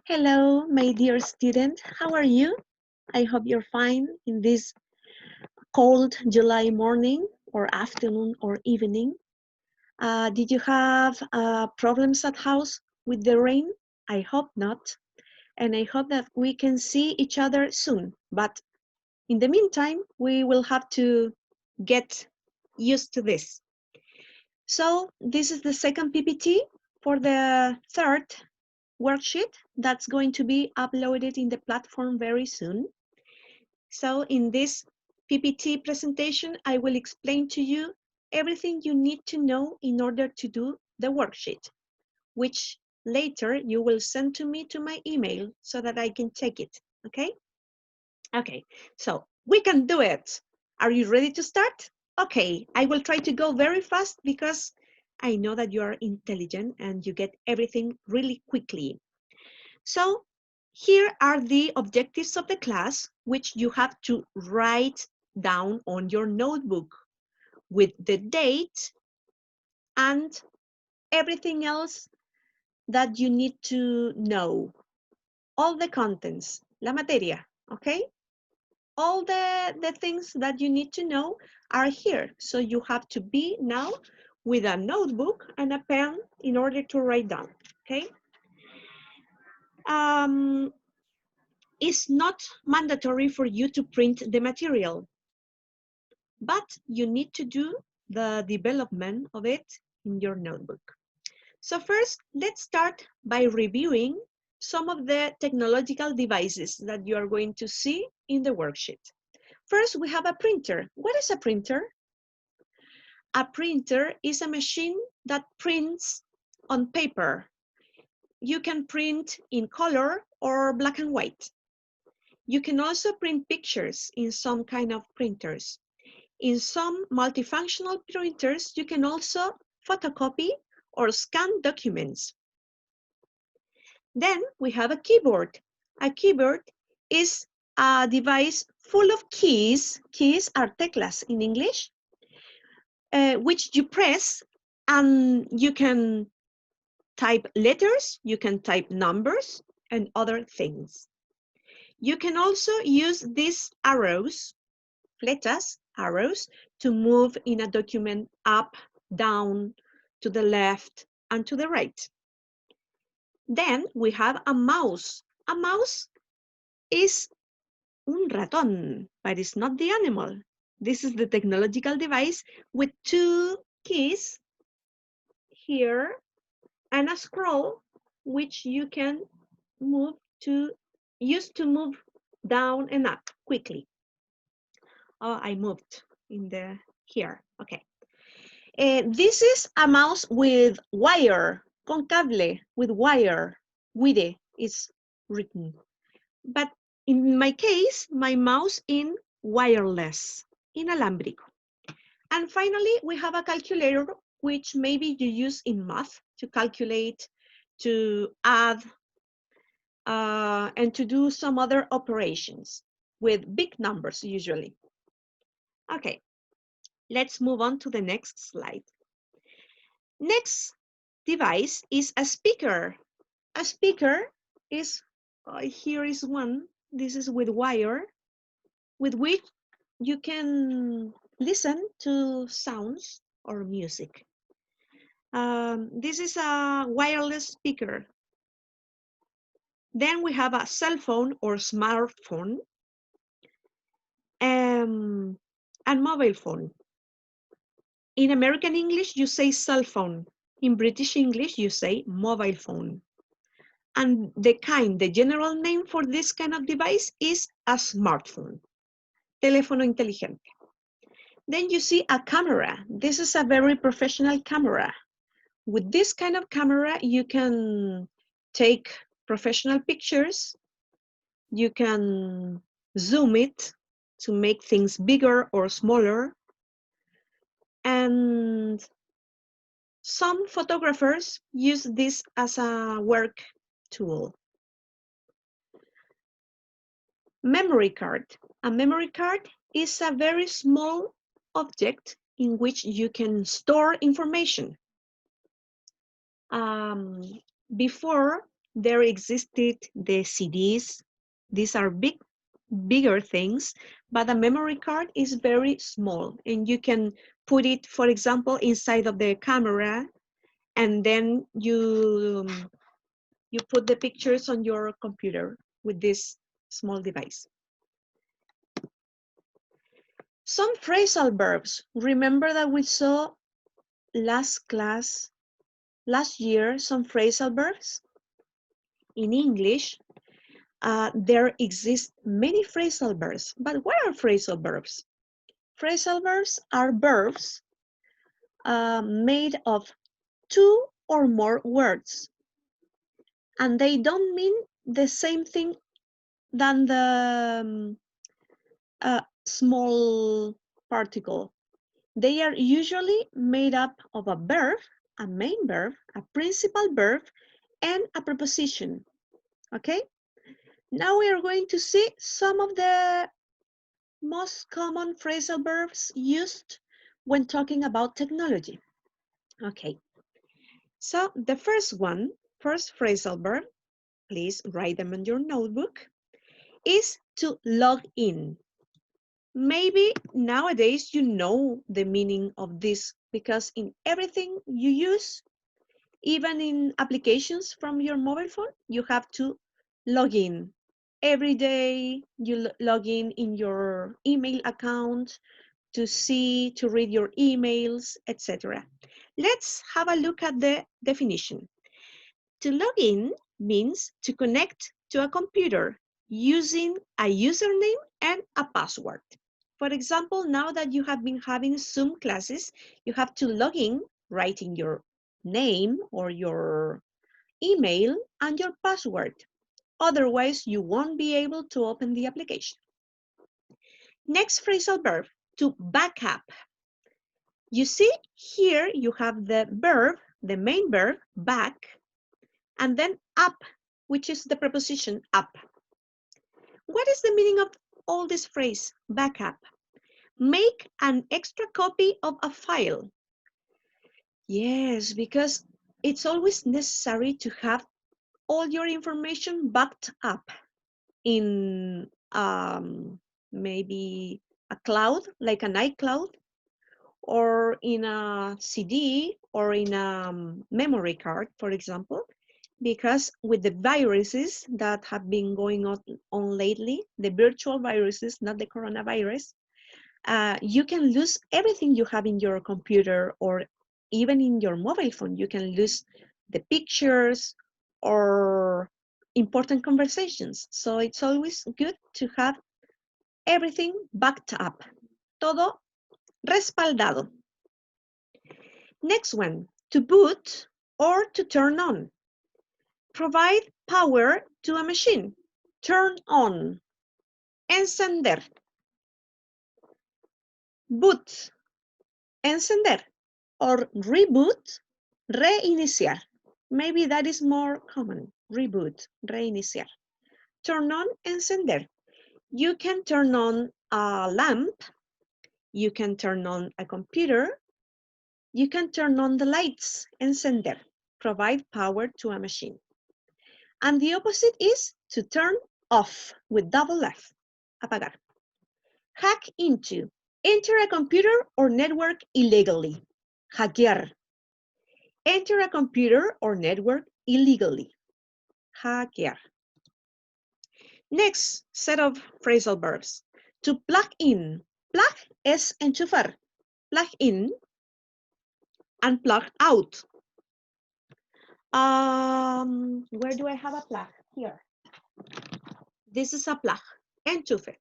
Hello, my dear student. How are you? I hope you're fine in this cold July morning or afternoon or evening. Did you have problems at house with the rain? I hope not. And I hope that we can see each other soon. But in the meantime, we will have to get used to this. So this is the second PPT for the third worksheet that's going to be uploaded in the platform very soon. So in this PPT presentation, I will explain to you everything you need to know in order to do the worksheet, which later you will send to me to my email so that I can check it, okay? Okay, so we can do it. Are you ready to start? Okay, I will try to go very fast because I know that you are intelligent and you get everything really quickly. So here are the objectives of the class, which you have to write down on your notebook with the date and everything else that you need to know. All the contents, la materia, okay? All the things that you need to know are here. So you have to be now with a notebook and a pen in order to write down, okay? It's not mandatory for you to print the material, but you need to do the development of it in your notebook. So first, let's start by reviewing some of the technological devices that you are going to see in the worksheet. First, we have a printer. What is a printer? A printer is a machine that prints on paper. You can print in color or black and white. You can also print pictures in some kind of printers. In some multifunctional printers, you can also photocopy or scan documents. Then we have a keyboard. A keyboard is a device full of keys. Keys are teclas in English, which you press and you can type letters, you can type numbers and other things. You can also use these arrows, fletas, arrows, to move in a document up, down, to the left, and to the right. Then we have a mouse. A mouse is un ratón, but it's not the animal. This is the technological device with two keys here and a scroll, which you can use to move down and up quickly. Oh, I moved in the here. Okay. This is a mouse with wire, con cable, with wire. Wide is written. But in my case, my mouse in wireless, inalámbrico. And finally, we have a calculator, which maybe you use in math to calculate, to add, and to do some other operations with big numbers usually. Okay, let's move on to the next slide. Next device is a speaker. A speaker is, here is one, this is with wire, with which you can listen to sounds or music. This is a wireless speaker. Then we have a cell phone or smartphone and mobile phone. In American English, you say cell phone. In British English, you say mobile phone. And the general name for this kind of device is a smartphone, teléfono inteligente. Then you see a camera. This is a very professional camera. With this kind of camera, you can take professional pictures. You can zoom it to make things bigger or smaller. And some photographers use this as a work tool. Memory card. A memory card is a very small object in which you can store information. Before, there existed the CDs. These are bigger things, but a memory card is very small, and you can put it, for example, inside of the camera, and then you put the pictures on your computer with this small device. Some phrasal verbs. Remember that we saw last year, some phrasal verbs? In English, there exist many phrasal verbs. But what are phrasal verbs? Phrasal verbs are verbs made of 2 or more words. And they don't mean the same thing than the small particle. They are usually made up of a verb, a main verb, a principal verb, and a preposition. Okay? Now we are going to see some of the most common phrasal verbs used when talking about technology. Okay. So the first phrasal verb, please write them on your notebook, is to log in. Maybe nowadays you know the meaning of this because in everything you use, even in applications from your mobile phone, you have to log in. Every day you log in your email account to read your emails, etc. Let's have a look at the definition. To log in means to connect to a computer using a username and a password. For example, now that you have been having Zoom classes, you have to log in, writing your name or your email and your password. Otherwise, you won't be able to open the application. Next phrasal verb, to back up. You see here you have the verb, the main verb, back, and then up, which is the preposition up. What is the meaning of all this phrase, backup? Make an extra copy of a file. Yes, because it's always necessary to have all your information backed up in maybe a cloud, like an iCloud, or in a CD, or in a memory card, for example, because with the viruses that have been going on lately, the virtual viruses, not the coronavirus, you can lose everything you have in your computer or even in your mobile phone. You can lose the pictures or important conversations. So it's always good to have everything backed up. Todo respaldado. Next one, to boot or to turn on. Provide power to a machine. Turn on. Encender. Boot. Encender. Or reboot. Reiniciar. Maybe that is more common. Reboot. Reiniciar. Turn on. Encender. You can turn on a lamp. You can turn on a computer. You can turn on the lights. Encender. Provide power to a machine. And the opposite is to turn off with double F. Apagar. Hack into. Enter a computer or network illegally. Hackear. Enter a computer or network illegally. Hackear. Next set of phrasal verbs. To plug in. Plug es enchufar. Plug in and plug out. Where do I have a plug? Here. This is a plug. Enchufe.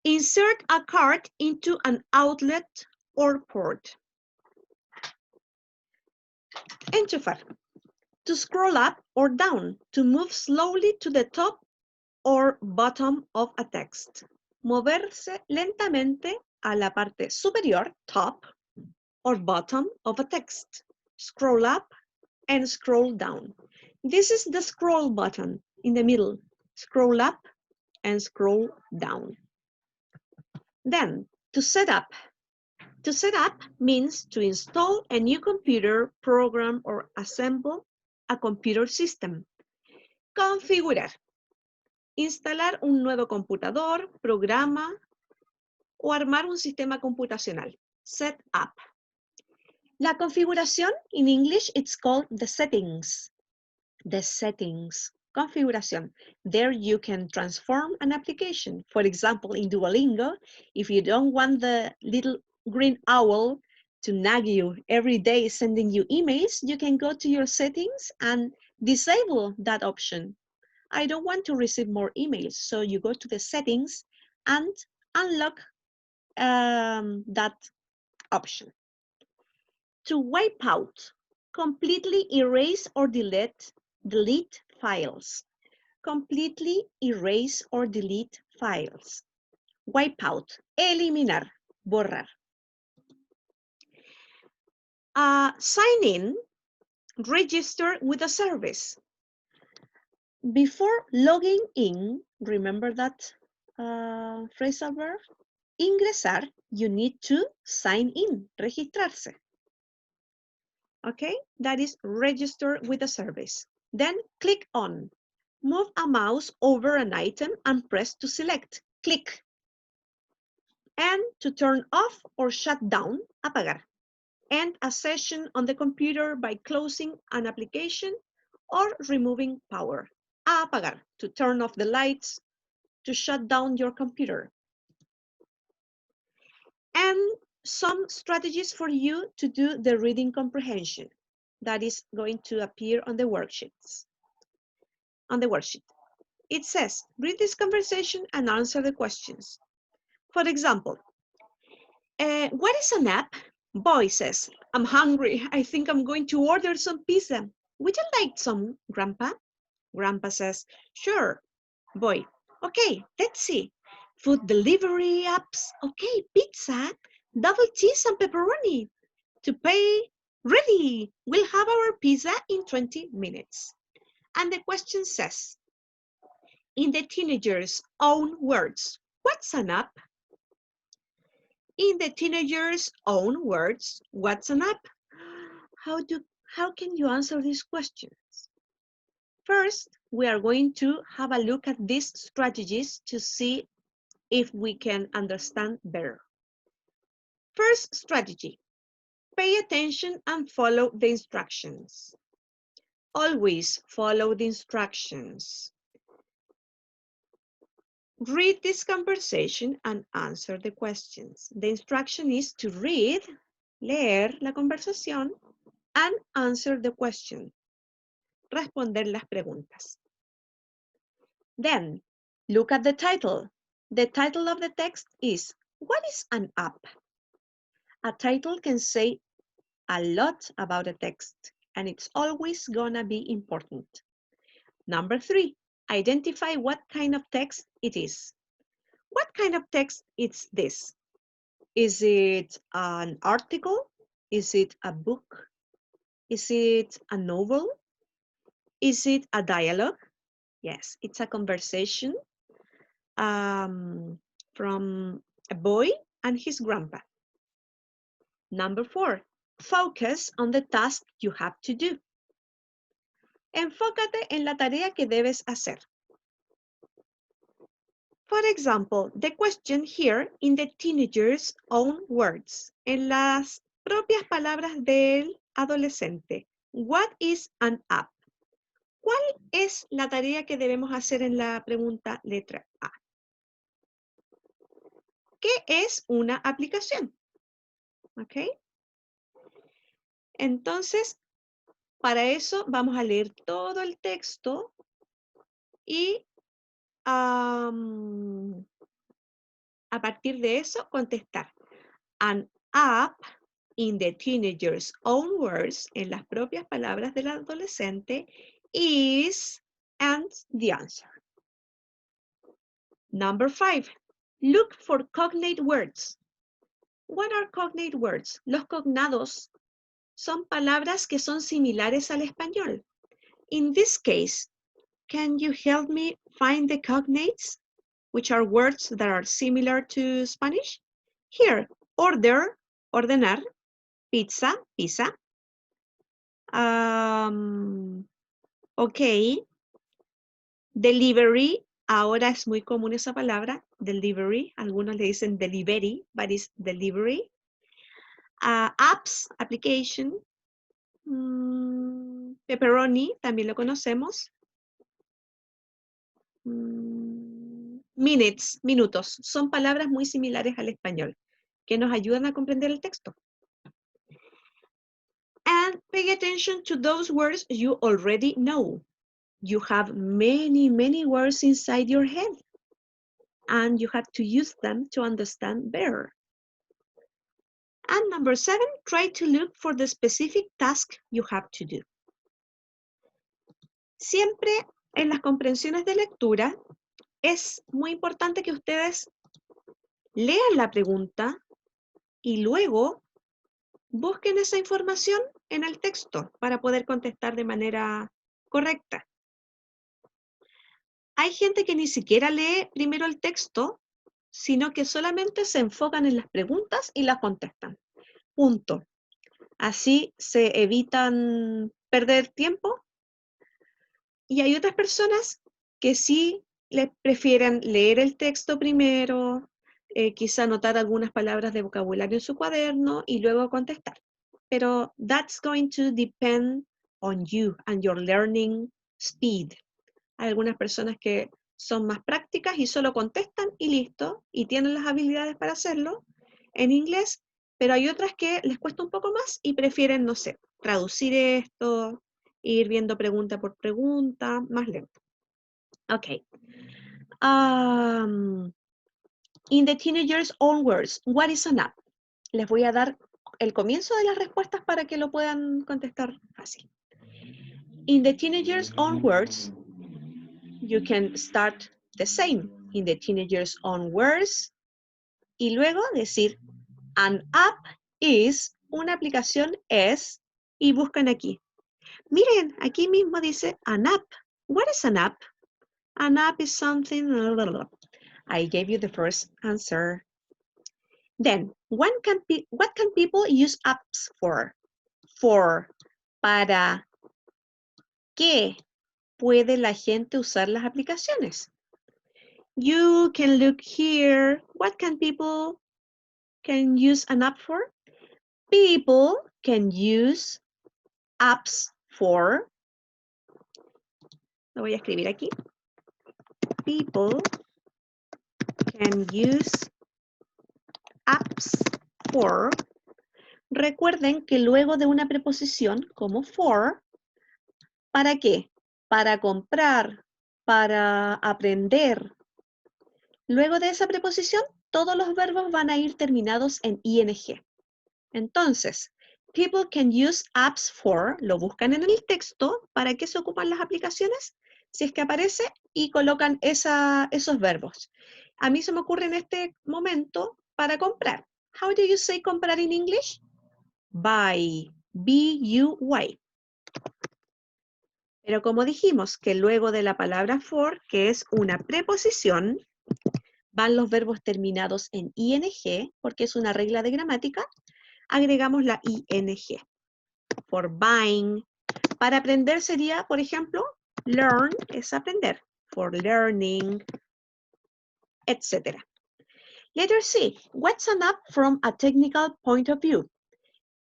Insert a card into an outlet or port. Enchufar. To scroll up or down, to move slowly to the top or bottom of a text. Moverse lentamente a la parte superior, top, or bottom of a text. Scroll up and scroll down. This is the scroll button in the middle. Scroll up and scroll down. Then, to set up. To set up means to install a new computer, program, or assemble a computer system. Configurar. Instalar un nuevo computador, programa o armar un sistema computacional. Set up. La configuración, in English, it's called the settings. The settings. Configuration. There you can transform an application. For example, in Duolingo, if you don't want the little green owl to nag you every day sending you emails, you can go to your settings and disable that option. I don't want to receive more emails, so you go to the settings and unlock that option. To wipe out, completely erase or delete files. Completely erase or delete files. Wipe out, eliminar, borrar. Sign in, register with a service. Before logging in, remember that phrasal verb? Ingresar, you need to sign in, registrarse. Okay, that is register with a service. Then click on. Move a mouse over an item and press to select. Click. And to turn off or shut down, apagar. End a session on the computer by closing an application or removing power. Apagar, to turn off the lights, to shut down your computer. And some strategies for you to do the reading comprehension. That is going to appear on the worksheets. On the worksheet. It says, read this conversation and answer the questions. For example, what is an app? Boy says, I'm hungry. I think I'm going to order some pizza. Would you like some, Grandpa? Grandpa says, sure. Boy, okay, let's see. Food delivery apps. Okay, pizza, double cheese and pepperoni. To pay, ready. We'll have our pizza in 20 minutes. And the question says, in the teenager's own words, what's an app? In the teenager's own words, what's an app? How can you answer these questions? First, we are going to have a look at these strategies to see if we can understand better. First strategy, pay attention and follow the instructions. Always follow the instructions. Read this conversation and answer the questions. The instruction is to read, leer la conversación, and answer the question. Responder las preguntas. Then, look at the title. The title of the text is, what is an app? A title can say a lot about a text, and it's always gonna be important. Number 3, identify what kind of text it is. What kind of text is this? Is it an article? Is it a book? Is it a novel? Is it a dialogue? Yes, it's a conversation from a boy and his grandpa. Number 4, focus on the task you have to do. Enfócate en la tarea que debes hacer. For example, the question here in the teenager's own words, en las propias palabras del adolescente. What is an app? ¿Cuál es la tarea que debemos hacer en la pregunta letra A? ¿Qué es una aplicación? ¿Ok? Entonces, para eso vamos a leer todo el texto y a partir de eso contestar. An app, in the teenager's own words, en las propias palabras del adolescente, is, and the answer. Number 5, look for cognate words. What are cognate words? Los cognados son palabras que son similares al español. In this case, can you help me find the cognates, which are words that are similar to Spanish? Here, order, ordenar, pizza, pizza. Okay, Delivery, ahora es muy común esa palabra, delivery. Algunos le dicen delivery, but it's delivery. Apps, application. Pepperoni, también lo conocemos. Minutes, minutos. Son palabras muy similares al español que nos ayudan a comprender el texto. And pay attention to those words you already know. You have many, many words inside your head. And you have to use them to understand better. And number 7, try to look for the specific task you have to do. Siempre en las comprensiones de lectura es muy importante que ustedes lean la pregunta y luego busquen esa información en el texto para poder contestar de manera correcta. Hay gente que ni siquiera lee primero el texto, sino que solamente se enfocan en las preguntas y las contestan. Punto. Así se evitan perder tiempo. Y hay otras personas que sí les prefieren leer el texto primero, quizá anotar algunas palabras de vocabulario en su cuaderno y luego contestar. Pero that's going to depend on you and your learning speed. Hay algunas personas que son más prácticas y solo contestan y listo, y tienen las habilidades para hacerlo en inglés, pero hay otras que les cuesta un poco más y prefieren, no sé, traducir esto, ir viendo pregunta por pregunta, más lento. Ok. In the teenager's own words, what is an app? Les voy a dar el comienzo de las respuestas para que lo puedan contestar fácil. In the teenager's own words, you can start the same. In the teenager's own words, y luego decir, an app is, una aplicación es, y buscan aquí. Miren, aquí mismo dice an app. What is an app? An app is something, blah, blah, blah. I gave you the first answer. Then, what can people use apps for? ¿Para qué puede la gente usar las aplicaciones? You can look here. What can people use an app for? People can use apps for, lo voy a escribir aquí. People can use apps for. Recuerden que luego de una preposición como for, ¿para qué? Para comprar, para aprender. Luego de esa preposición, todos los verbos van a ir terminados en ing. Entonces, people can use apps for, lo buscan en el texto, ¿para qué se ocupan las aplicaciones? Si es que aparece y colocan esos verbos. A mí se me ocurre en este momento para comprar. How do you say comprar in English? Buy, B-U-Y. Pero como dijimos que luego de la palabra for, que es una preposición, van los verbos terminados en ing, porque es una regla de gramática, agregamos la ing. For buying. Para aprender sería, por ejemplo, learn es aprender. For learning, etc. Letter C. What's an app from a technical point of view?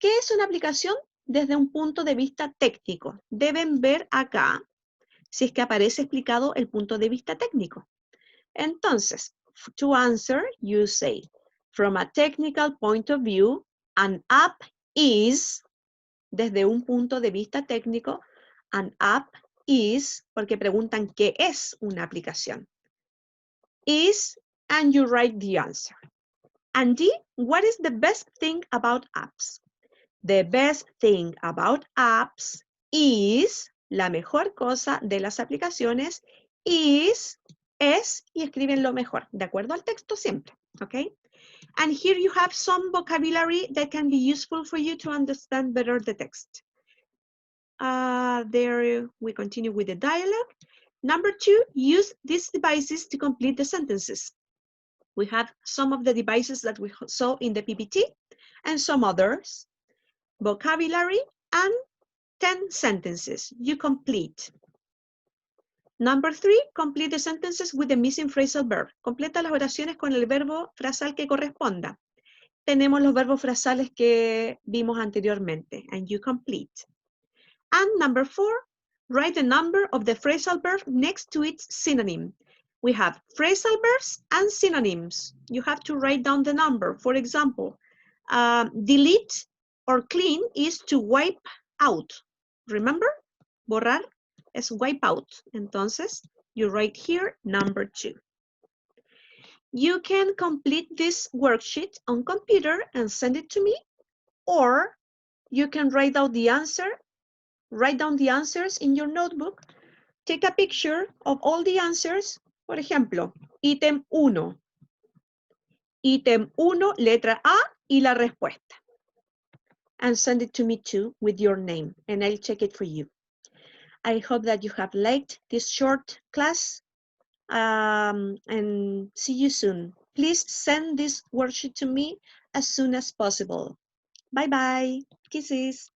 ¿Qué es una aplicación desde un punto de vista técnico? Deben ver acá si es que aparece explicado el punto de vista técnico. Entonces, to answer, you say, from a technical point of view, an app is, desde un punto de vista técnico, an app is, porque preguntan qué es una aplicación. Is, and you write the answer. And D, what is the best thing about apps? The best thing about apps is, la mejor cosa de las aplicaciones is, es, y escriben lo mejor, de acuerdo al texto siempre, ¿ok? And here you have some vocabulary that can be useful for you to understand better the text. There we continue with the dialogue. Number 2, use these devices to complete the sentences. We have some of the devices that we saw in the PPT and some others. Vocabulary and 10 sentences. You complete. Number 3, complete the sentences with the missing phrasal verb. Completa las oraciones con el verbo frasal que corresponda. Tenemos los verbos frasales que vimos anteriormente, and you complete. And number 4, write the number of the phrasal verb next to its synonym. We have phrasal verbs and synonyms. You have to write down the number. For example, delete or clean is to wipe out. Remember? Borrar es wipe out. Entonces, you write here number 2. You can complete this worksheet on computer and send it to me, or you can write down the answers in your notebook, take a picture of all the answers. Por ejemplo, ítem 1. Ítem 1, letra A y la respuesta. And send it to me too with your name, and I'll check it for you. I hope that you have liked this short class, and see you soon. Please send this worksheet to me as soon as possible. Bye-bye. Kisses.